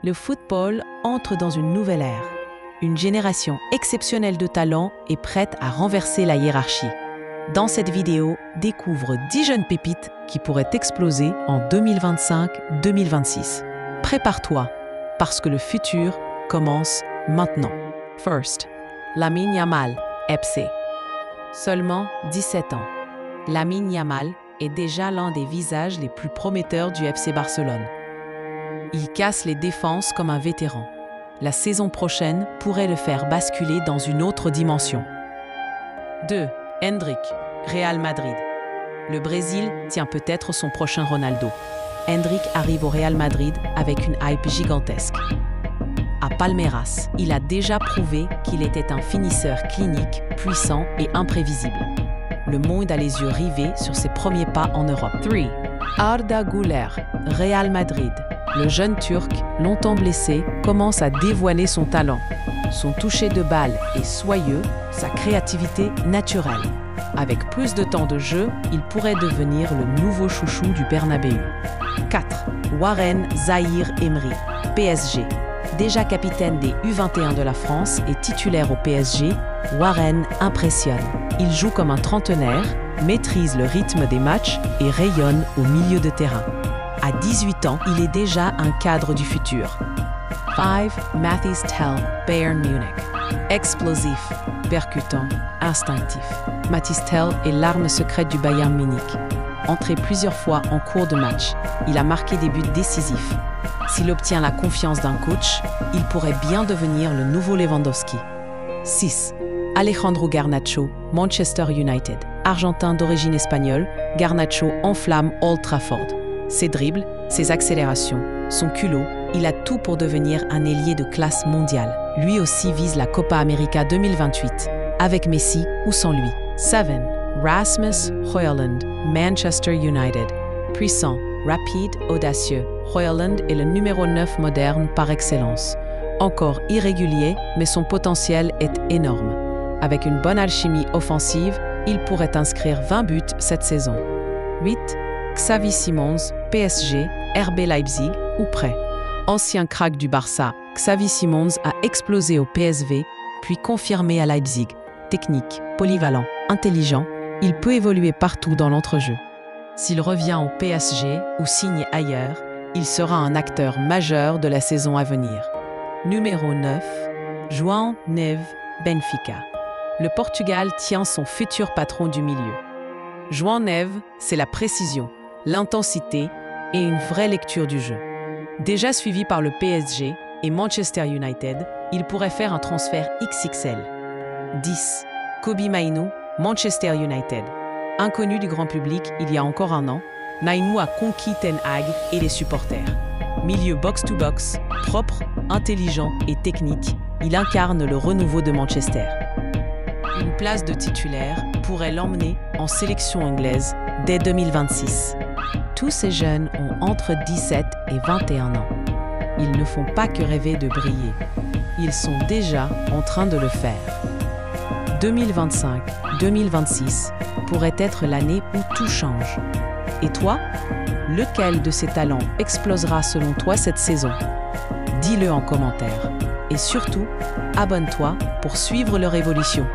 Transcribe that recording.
Le football entre dans une nouvelle ère. Une génération exceptionnelle de talents est prête à renverser la hiérarchie. Dans cette vidéo, découvre 10 jeunes pépites qui pourraient exploser en 2025-2026. Prépare-toi, parce que le futur commence maintenant. First, Lamine Yamal, FC. Seulement 17 ans. Lamine Yamal est déjà l'un des visages les plus prometteurs du FC Barcelone. Il casse les défenses comme un vétéran. La saison prochaine pourrait le faire basculer dans une autre dimension. 2. Endrick, Real Madrid. Le Brésil tient peut-être son prochain Ronaldo. Endrick arrive au Real Madrid avec une hype gigantesque. À Palmeiras, il a déjà prouvé qu'il était un finisseur clinique, puissant et imprévisible. Le monde a les yeux rivés sur ses premiers pas en Europe. 3. Arda Güler, Real Madrid. Le jeune Turc, longtemps blessé, commence à dévoiler son talent. Son toucher de balle est soyeux, sa créativité naturelle. Avec plus de temps de jeu, il pourrait devenir le nouveau chouchou du Bernabéu. 4. Warren Zahir Emery, PSG. Déjà capitaine des U21 de la France et titulaire au PSG, Warren impressionne. Il joue comme un trentenaire, maîtrise le rythme des matchs et rayonne au milieu de terrain. À 18 ans, il est déjà un cadre du futur. 5. Mathys Tel, Bayern Munich. Explosif, percutant, instinctif. Mathys Tel est l'arme secrète du Bayern Munich. Entré plusieurs fois en cours de match, il a marqué des buts décisifs. S'il obtient la confiance d'un coach, il pourrait bien devenir le nouveau Lewandowski. 6. Alejandro Garnacho, Manchester United. Argentin d'origine espagnole, Garnacho enflamme Old Trafford. Ses dribbles, ses accélérations, son culot, il a tout pour devenir un ailier de classe mondiale. Lui aussi vise la Copa América 2028, avec Messi ou sans lui. 7. Rasmus Højlund, Manchester United. Puissant, rapide, audacieux, Højlund est le numéro 9 moderne par excellence. Encore irrégulier, mais son potentiel est énorme. Avec une bonne alchimie offensive, il pourrait inscrire 20 buts cette saison. 8. Xavi Simons, PSG, RB Leipzig ou prêt. Ancien crack du Barça, Xavi Simons a explosé au PSV, puis confirmé à Leipzig. Technique, polyvalent, intelligent, il peut évoluer partout dans l'entrejeu. S'il revient au PSG ou signe ailleurs, il sera un acteur majeur de la saison à venir. Numéro 9. João Neves, Benfica. Le Portugal tient son futur patron du milieu. João Neves, c'est la précision, l'intensité et une vraie lecture du jeu. Déjà suivi par le PSG et Manchester United, il pourrait faire un transfert XXL. 10. Kobbie Mainoo, Manchester United. Inconnu du grand public il y a encore un an, Mainoo a conquis Ten Hag et les supporters. Milieu box-to-box, propre, intelligent et technique, il incarne le renouveau de Manchester. Une place de titulaire pourrait l'emmener en sélection anglaise dès 2026. Tous ces jeunes ont entre 17 et 21 ans. Ils ne font pas que rêver de briller. Ils sont déjà en train de le faire. 2025-2026 pourrait être l'année où tout change. Et toi, lequel de ces talents explosera selon toi cette saison? Dis-le en commentaire. Et surtout, abonne-toi pour suivre leur évolution.